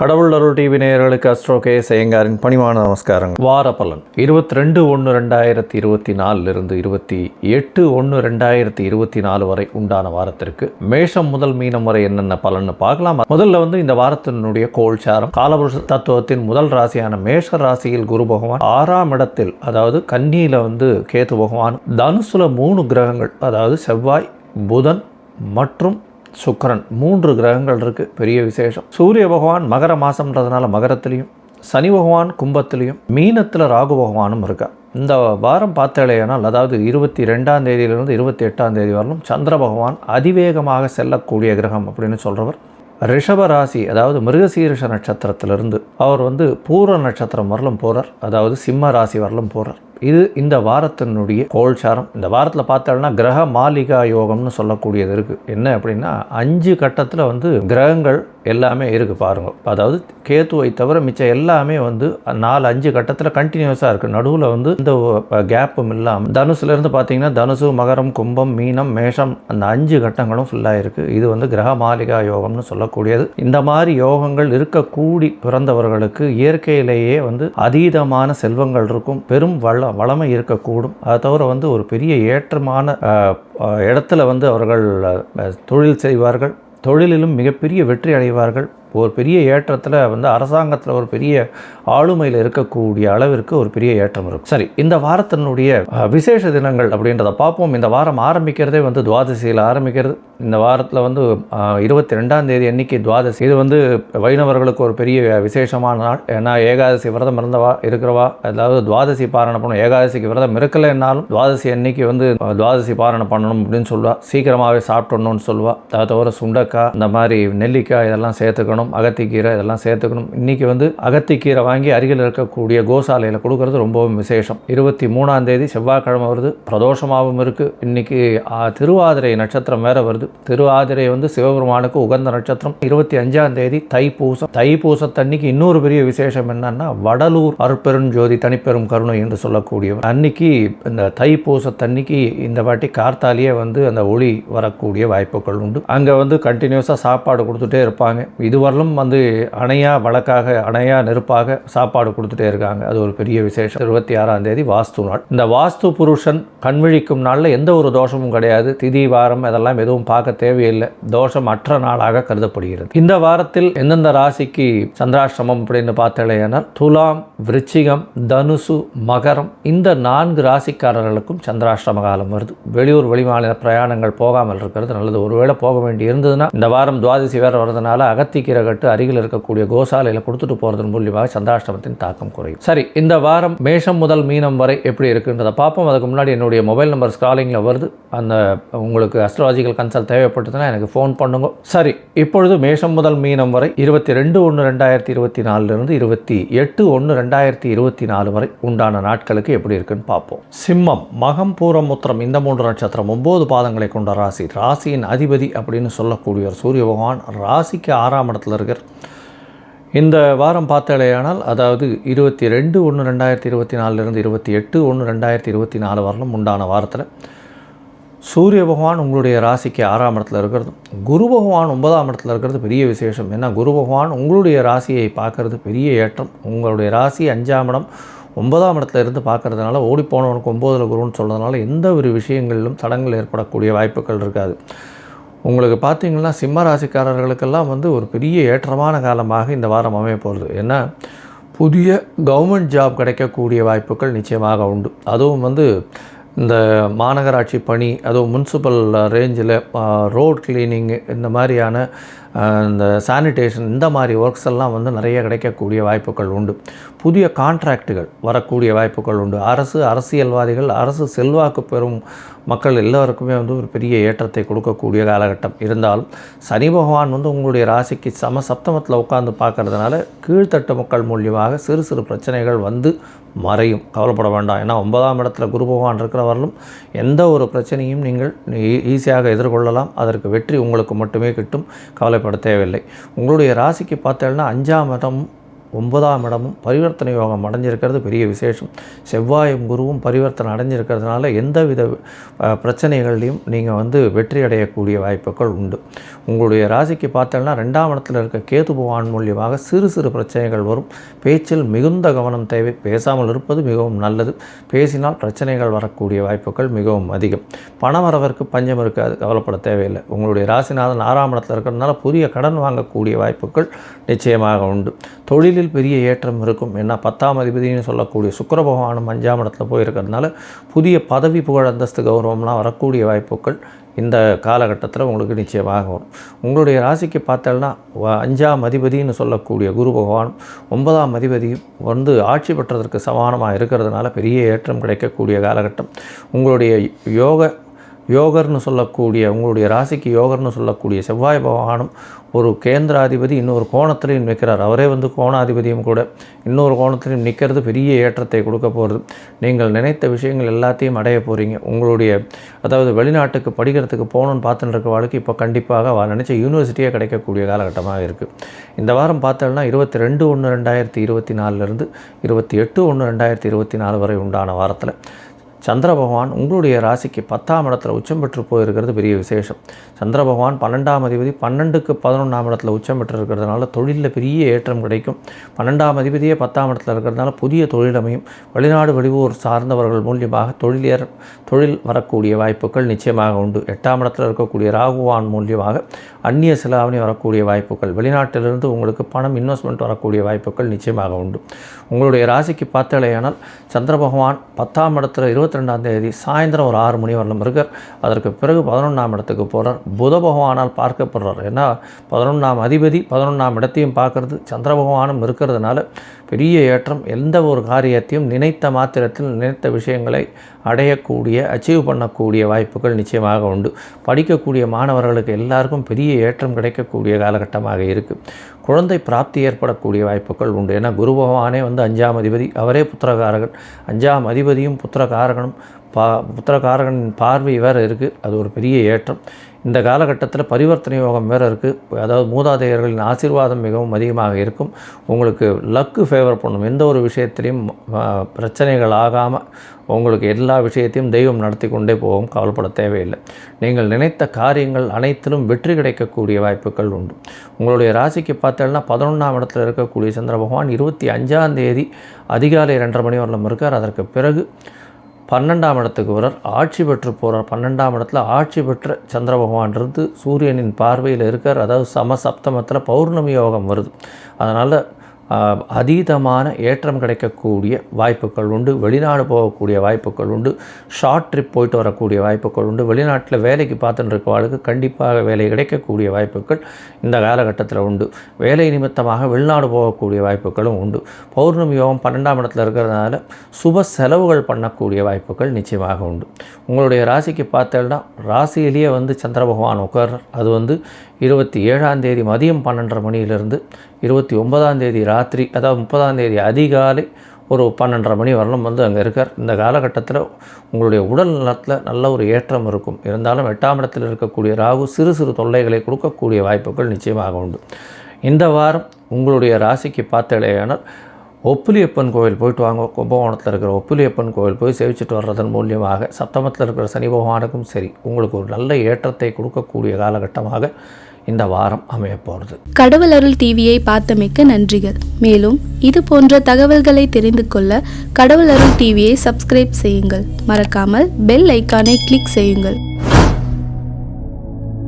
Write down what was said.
கடவுள் அருள் டிவி நேயர்களுக்கு astro K ஐயங்காரின் பணிவான நமஸ்காரங்கள். வார பலன் 22/1/2024 28/1/2024 வரை உண்டான வாரத்திற்கு மேஷம் முதல் மீனம் வரை என்னென்ன பலன்னு பார்க்கலாம். முதல்ல இந்த வாரத்தினுடைய கோல்சாரம் காலபுருஷ தத்துவத்தின் முதல் ராசியான மேஷ ராசியில் குரு பகவான் 6ஆம் இடத்தில், அதாவது கன்னியில கேது பகவான், தனுசுல 3 கிரகங்கள், அதாவது செவ்வாய், புதன் மற்றும் சுக்கிரன் 3 கிரகங்கள் இருக்குது. பெரிய விசேஷம். சூரிய பகவான் மகர மாதம்ன்றதுனால மகரத்துலேயும், சனி பகவான் கும்பத்துலேயும், மீனத்தில் ராகு பகவானும் இருக்கா. இந்த வாரம் பார்த்தாலேனால், அதாவது 22ஆம் தேதியிலிருந்து 28ஆம் தேதி வரலும் சந்திர பகவான் அதிவேகமாக செல்லக்கூடிய கிரகம் அப்படின்னு சொல்கிறவர் ரிஷப ராசி, அதாவது மிருகசீரிஷ நட்சத்திரத்திலிருந்து அவர் பூர நட்சத்திரம் வரலும் போகிறார், அதாவது சிம்ம ராசி வரலும் போகிறார். இது இந்த வாரத்தினுடைய கோல்சாரம். இந்த வாரத்தில் பார்த்தோம்னா கிரக மாளிகா யோகம்னு சொல்லக்கூடியது இருக்குது. என்ன அப்படின்னா 5 கட்டத்தில் கிரகங்கள் எல்லாமே இருக்குது பாருங்க. அதாவது கேத்துவை தவிர மிச்சம் எல்லாமே 4-5 கட்டத்தில் கண்டினியூஸாக இருக்குது. நடுவில் இந்த கேப்பும் இல்லாமல் தனுசுலேருந்து பார்த்தீங்கன்னா தனுசு, மகரம், கும்பம், மீனம், மேஷம், அந்த 5 கட்டங்களும் ஃபுல்லாக இருக்குது. இது கிரக மாளிகா யோகம்னு சொல்லக்கூடியது. இந்த மாதிரி யோகங்கள் இருக்கக்கூடி பிறந்தவர்களுக்கு இயற்கையிலேயே அதீதமான செல்வங்கள் இருக்கும், பெரும் வளமை இருக்கக்கூடும். அதை தவிர ஒரு பெரிய ஏற்றமான இடத்துல அவர்கள் தொழில் செய்வார்கள், தொழிலிலும் மிகப்பெரிய வெற்றி அடைவார்கள். ஒரு பெரிய ஏற்றத்தில் அரசாங்கத்தில் ஒரு பெரிய ஆளுமையில் இருக்கக்கூடிய அளவிற்கு ஒரு பெரிய ஏற்றம் இருக்கும். சரி, இந்த வாரத்தினுடைய விசேஷ தினங்கள் அப்படின்றத பார்ப்போம். இந்த வாரம் ஆரம்பிக்கிறதே துவாதசியில் ஆரம்பிக்கிறது. இந்த வாரத்தில் 22ஆம் தேதி அன்னைக்கு துவாதசி. இது வைணவர்களுக்கு ஒரு பெரிய விசேஷமான நாள். ஏன்னா ஏகாதசி விரதம் இருக்கிறவா, அதாவது துவாதசி பாரணம் பண்ணணும். ஏகாதசிக்கு விரதம் இருக்கலைன்னாலும் துவாதசி அன்னைக்கு துவாதசி பாரணம் பண்ணணும் அப்படின்னு சொல்லுவா. சீக்கிரமாகவே சாப்பிடணும்னு சொல்லுவா. அதை தவிர சுண்டக்காய், இந்த மாதிரி நெல்லிக்காய் இதெல்லாம் சேர்த்துக்கணும், அகத்திக்கீரை இதெல்லாம் சேர்த்துக்கணும். இன்றைக்கி அகத்திக்கீரை வாங்கி அருகில் இருக்கக்கூடிய கோசாலையில் கொடுக்கறது ரொம்பவும் விசேஷம். 23ஆம் தேதி செவ்வாய்க்கிழமை வருது, பிரதோஷமாகவும் இருக்குது. இன்றைக்கி திருவாதிரை நட்சத்திரம் வேறு வருது. திருவாதிரை சிவபெருமானுக்கு உகந்த நட்சத்திரம். 25ஆம் தேதி தைப்பூசம். தைப்பூசத்தன்னைக்கு இன்னொரு பெரிய விசேஷம் என்னன்னா, வடலூர் அருட்பெருஞ்சோதி தனிப்பெரும் கருணை என்று சொல்லக்கூடியவர் அன்னைக்கு, இந்த தைப்பூசத்தன்னைக்கு இந்த வாட்டி கார்த்தாலேயே அந்த ஒளி வரக்கூடிய வாய்ப்புகள் உண்டு. அங்கே கண்டினியூஸாக சாப்பாடு கொடுத்துட்டே இருப்பாங்க. இதுவரையிலும் அணையா வழக்காக, அணையா நெருப்பாக சாப்பாடு கொடுத்துட்டே இருக்காங்க. அது ஒரு பெரிய விசேஷம். 26ஆம் தேதி வாஸ்து நாள். இந்த வாஸ்து புருஷன் கண்விழிக்கும் நாளில் எந்த ஒரு தோஷமும் கிடையாது. திதி வாரம் இதெல்லாம் எதுவும் பார்க்க தேவையில்லை. தோஷம் அற்ற நாளாக கருதப்படுகிறது. இந்த வாரத்தில் எந்தெந்த ராசிக்கு சந்திராஷ்டிரமம் அப்படின்னு பார்த்தாலேனால், துலாம், விருச்சிகம், தனுசு, மகரம், இந்த 4 ராசிக்காரர்களுக்கும் சந்திராஷ்டிரம காலம் வருது. வெளியூர் வெளிமாநில பிரயாணங்கள் போகாமல் இருக்கிறது நல்லது. ஒருவேளை போக வேண்டி இருந்ததுன்னா, இந்த வாரம் துவாதசி வேறு வருதுனால அகத்திக்கீரை கட்டு அருகில் இருக்கக்கூடிய கோசாலையில் கொடுத்துட்டு போகிறதன் மூலியமாக சந்திராஷ்டிரமத்தின் தாக்கம் குறையும். சரி, இந்த வாரம் மேஷம் முதல் மீனம் வரை எப்படி இருக்குன்றதை பார்ப்போம். அதுக்கு முன்னாடி என்னுடைய மொபைல் நம்பர் ஸ்க்ராலிங்கில் வருது. அந்த உங்களுக்கு அஸ்ட்ராலஜிக்கல் கன்சல்ட் தேவைப்பட்டதுன்னா எனக்கு ஃபோன் பண்ணுங்க. சரி, இப்பொழுது மேஷம் முதல் மீனம் வரை 22/1/2024 28/1/2024 வரை உண்டான நாட்களுக்கு எப்படி இருக்குன்னு பார்ப்போம். சிம்மம், மகம், பூரம், உத்திரம், இந்த 3 நட்சத்திரம் 9 பாதங்களை கொண்ட ராசி. ராசியின் அதிபதி அப்படின்னு சொல்லக்கூடிய சூரிய பகவான் ராசிக்கு 6ஆம் இடத்துல இருக்கார். இந்த வாரம் பார்த்தாலேயானால், அதாவது 22/1/2024 28/1/2024 வரலும் உண்டான வாரத்தில் சூரிய பகவான் உங்களுடைய ராசிக்கு 6ஆம் இடத்துல இருக்கிறது, குரு பகவான் 9ஆம் இடத்துல இருக்கிறது பெரிய விசேஷம். ஏன்னா குரு பகவான் உங்களுடைய ராசியை பார்க்கறது பெரிய ஏற்றம். உங்களுடைய ராசி 5ஆம் இடம் 9ஆம் இடத்துல இருந்து பார்க்கறதுனால, ஓடிப்போனவனுக்கு 9ல் குருன்னு சொல்கிறதுனால எந்த ஒரு விஷயங்களிலும் தடங்கள் ஏற்படக்கூடிய வாய்ப்புகள் இருக்காது. உங்களுக்கு பார்த்தீங்கன்னா சிம்ம ராசிக்காரர்களுக்கெல்லாம் ஒரு பெரிய ஏற்றமான காலமாக இந்த வாரம் அமைய போகிறது. ஏன்னா புதிய கவர்மெண்ட் ஜாப் கிடைக்கக்கூடிய வாய்ப்புகள் நிச்சயமாக உண்டு. அதுவும் இந்த மாநகராட்சி பணி, அதுவும் முனிசிபல் ரேஞ்சில் ரோட் கிளீனிங்கு, இந்த மாதிரியான இந்த சானிடேஷன், இந்த மாதிரி ஒர்க்ஸ் எல்லாம் நிறைய கிடைக்கக்கூடிய வாய்ப்புகள் உண்டு. புதிய கான்ட்ராக்டுகள் வரக்கூடிய வாய்ப்புகள் உண்டு. அரசியல்வாதிகள், அரசு செல்வாக்கு பெறும் மக்கள் எல்லாருக்குமே ஒரு பெரிய ஏற்றத்தை கொடுக்கக்கூடிய காலகட்டம். இருந்தாலும் சனி பகவான் உங்களுடைய ராசிக்கு சப்தமத்தில் உட்கார்ந்து பார்க்கறதுனால கீழ்த்தட்டு மக்கள் மூலியமாக சிறு சிறு பிரச்சனைகள் மறையும். கவலைப்பட வேண்டாம். ஏன்னா 9ஆம் இடத்துல குரு பகவான் இருக்கிறவர்களும் எந்த ஒரு பிரச்சனையும் நீங்கள் ஈஸியாக எதிர்கொள்ளலாம். அதற்கு வெற்றி உங்களுக்கு மட்டுமே கிட்டும். கவலைப்பட தேவையில்லை. உங்களுடைய ராசிக்கு பார்த்தேன்னா 5ஆம் இடம் 9ஆம் இடமும் பரிவர்த்தனை யோகம் அடைஞ்சிருக்கிறது பெரிய விசேஷம். செவ்வாயும் குருவும் பரிவர்த்தனை அடைஞ்சிருக்கிறதுனால எந்தவித பிரச்சனைகள்லையும் நீங்கள் வெற்றி அடையக்கூடிய வாய்ப்புகள் உண்டு. உங்களுடைய ராசிக்கு பார்த்தோம்னா 2ஆம் இடத்துல இருக்க கேது பகவான் மூலியமாக சிறு சிறு பிரச்சனைகள் வரும். பேச்சில் மிகுந்த கவனம் தேவை. பேசாமல் இருப்பது மிகவும் நல்லது. பேசினால் பிரச்சனைகள் வரக்கூடிய வாய்ப்புகள் மிகவும் அதிகம். பணவரவிற்கு பஞ்சம் இருக்காது, கவலைப்பட தேவையில்லை. உங்களுடைய ராசிநாதன் 6ஆம் இடத்துல இருக்கிறதுனால புதிய கடன் வாங்கக்கூடிய வாய்ப்புகள் நிச்சயமாக உண்டு. தொழிலில் பெரிய ஏற்றம் இருக்கும். ஏன்னா 10ஆம் அதிபதினு சொல்லக்கூடிய சுக்கிர பகவானும் 5ஆம் இடத்துல போயிருக்கிறதுனால புதிய பதவி புகழ் அந்தஸ்து கௌரவம்லாம் வரக்கூடிய வாய்ப்புகள் இந்த காலகட்டத்தில் உங்களுக்கு நிச்சயமாக வரும். உங்களுடைய ராசிக்கு பார்த்தோம்னா 5ஆம் அதிபதினு சொல்லக்கூடிய குரு பகவான் 9ஆம் அதிபதியும் ஆட்சி பெற்றதற்கு சமானமாக இருக்கிறதுனால பெரிய ஏற்றம் கிடைக்கக்கூடிய காலகட்டம். உங்களுடைய யோகர்னு சொல்லக்கூடிய உங்களுடைய ராசிக்கு யோகர்னு சொல்லக்கூடிய செவ்வாய் பகவானும் ஒரு கேந்திராதிபதி இன்னொரு கோணத்திலையும் நிற்கிறார். அவரே கோணாதிபதியும் கூட இன்னொரு கோணத்திலையும் நிற்கிறது பெரிய ஏற்றத்தை கொடுக்க போகிறது. நீங்கள் நினைத்த விஷயங்கள் எல்லாத்தையும் அடைய போகிறீங்க. அதாவது வெளிநாட்டுக்கு படிக்கிறதுக்கு போகணுன்னு பார்த்துட்டு இருக்க வாழ்க்கை இப்போ கண்டிப்பாக நினச்ச யூனிவர்சிட்டியே கிடைக்கக்கூடிய காலகட்டமாக இருக்குது. இந்த வாரம் பார்த்தோம்னா 22/1/2024 28/1/2024 வரை உண்டான வாரத்தில் சந்திர பகவான் உங்களுடைய ராசிக்கு 10ஆம் இடத்துல உச்சம் பெற்று போயிருக்கிறது பெரிய விசேஷம். சந்திர பகவான் 12ஆம் அதிபதி 12க்கு 11ஆம் இடத்துல உச்சம் பெற்று இருக்கிறதுனால தொழிலில் பெரிய ஏற்றம் கிடைக்கும். 12ஆம் அதிபதியே 10ஆம் இடத்துல இருக்கிறதுனால புதிய தொழிலமையும் வெளிநாடு வெளியூர் சார்ந்தவர்கள் மூலியமாக தொழில் வரக்கூடிய வாய்ப்புகள் நிச்சயமாக உண்டு. 8ஆம் இடத்துல இருக்கக்கூடிய ராகுவான் மூலியமாக அந்நிய செலாவணி வரக்கூடிய வாய்ப்புகள், வெளிநாட்டிலிருந்து உங்களுக்கு பணம் இன்வெஸ்ட்மெண்ட் வரக்கூடிய வாய்ப்புகள் நிச்சயமாக உண்டு. உங்களுடைய ராசிக்கு பார்த்தாலேயானால் சந்திர பகவான் 10ஆம் இடத்துல 22ஆம் தேதி சாயந்தரம் ஒரு 6 மணி வரலும் இருக்கார். அதற்கு பிறகு 11ஆம் இடத்துக்கு போகிறார். புத பகவானால் பார்க்கப்படுறார். ஏன்னா 11ஆம் அதிபதி 11ஆம் இடத்தையும் பார்க்கறது, சந்திர பகவானும் இருக்கிறதுனால பெரிய ஏற்றம். எந்த ஒரு காரியத்தையும் நினைத்த மாத்திரத்தில் நினைத்த விஷயங்களை அடையக்கூடிய அச்சீவ் பண்ணக்கூடிய வாய்ப்புகள் நிச்சயமாக உண்டு. படிக்கக்கூடிய மாணவர்களுக்கு எல்லாருக்கும் பெரிய ஏற்றம் கிடைக்கக்கூடிய காலகட்டமாக இருக்குது. குழந்தை பிராப்தி ஏற்படக்கூடிய வாய்ப்புகள் உண்டு. ஏன்னா குரு பகவானே 5ஆம் அதிபதி, அவரே புத்திரகாரகன். 5ஆம் அதிபதியும் புத்திரகாரகனும் புத்திரகாரகனின் பார்வை வேறு இருக்குது. அது ஒரு பெரிய ஏற்றம். இந்த காலகட்டத்தில் பரிவர்த்தனை யோகம் வேறு இருக்குது. அதாவது மூதாதையர்களின் ஆசீர்வாதம் மிகவும் அதிகமாக இருக்கும். உங்களுக்கு லக்கு ஃபேவர் பண்ணும். எந்த ஒரு விஷயத்திலையும் பிரச்சனைகள் ஆகாமல் உங்களுக்கு எல்லா விஷயத்தையும் தெய்வம் நடத்தி கொண்டே போகும். கவலைப்பட தேவையில்லை. நீங்கள் நினைத்த காரியங்கள் அனைத்திலும் வெற்றி கிடைக்கக்கூடிய வாய்ப்புகள் உண்டு. உங்களுடைய ராசிக்கு பார்த்தோம்னா 11ஆம் இடத்துல இருக்கக்கூடிய சந்திர பகவான் 25ஆம் தேதி அதிகாலை 2:30 மணி வரலும் இருக்கார். அதற்கு பிறகு 12ஆம் இடத்துக்கு வரார். ஆட்சி பெற்று போகிறார். 12ஆம் இடத்துல ஆட்சி பெற்ற சந்திர பகவான் சூரியனின் பார்வையில் இருக்கார். அதாவது சப்தமத்தில் பௌர்ணமி யோகம் வருது. அதனால் அதீதமான ஏற்றம் கிடைக்கக்கூடிய வாய்ப்புகள் உண்டு. வெளிநாடு போகக்கூடிய வாய்ப்புகள் உண்டு. ஷார்ட் ட்ரிப் போயிட்டு வரக்கூடிய வாய்ப்புகள் உண்டு. வெளிநாட்டில் வேலைக்கு பார்த்துட்டு இருக்கவாளுக்கு கண்டிப்பாக வேலை கிடைக்கக்கூடிய வாய்ப்புகள் இந்த காலகட்டத்தில் உண்டு. வேலை நிமித்தமாக வெளிநாடு போகக்கூடிய வாய்ப்புகளும் உண்டு. பௌர்ணமி யோகம் 12ஆம் இடத்துல இருக்கிறதுனால சுப செலவுகள் பண்ணக்கூடிய வாய்ப்புகள் நிச்சயமாக உண்டு. உங்களுடைய ராசிக்கு பார்த்தேன்னா ராசியிலேயே சந்திர பகவான் உட்கார்றார். அது 27ஆம் தேதி மதியம் 12:30 மணியிலிருந்து 29ஆம் தேதி ராத்திரி, அதாவது 30ஆம் தேதி அதிகாலை ஒரு 12:30 மணி வரலும் அங்கே இருக்கார். இந்த காலகட்டத்தில் உங்களுடைய உடல் நலத்தில் நல்ல ஒரு ஏற்றம் இருக்கும். இருந்தாலும் 8ஆம் இடத்தில் இருக்கக்கூடிய ராகு சிறு சிறு தொல்லைகளை கொடுக்கக்கூடிய வாய்ப்புகள் நிச்சயமாக உண்டு. இந்த வாரம் உங்களுடைய ராசிக்கு பார்த்தேனால் ஒப்புலியப்பன் கோவில் போயிட்டு வாங்க. கும்பகோணத்தில் இருக்கிற ஒப்புலியப்பன் கோவில் போய் சேவிச்சுட்டு வர்றதன் மூலியமாக சப்தமத்தில் இருக்கிற சனி பகவானுக்கும் சரி உங்களுக்கு ஒரு நல்ல ஏற்றத்தை கொடுக்கக்கூடிய காலகட்டமாக இந்த வாரம் அமைய போகிறது. கடவுள் அருள் டிவியை பார்த்தமைக்கு நன்றிகள். மேலும் இது போன்ற தகவல்களை தெரிந்து கொள்ள கடவுள் அருள் டிவியை சப்ஸ்கிரைப் செய்யுங்கள். மறக்காமல் பெல் ஐக்கானை கிளிக் செய்யுங்கள்.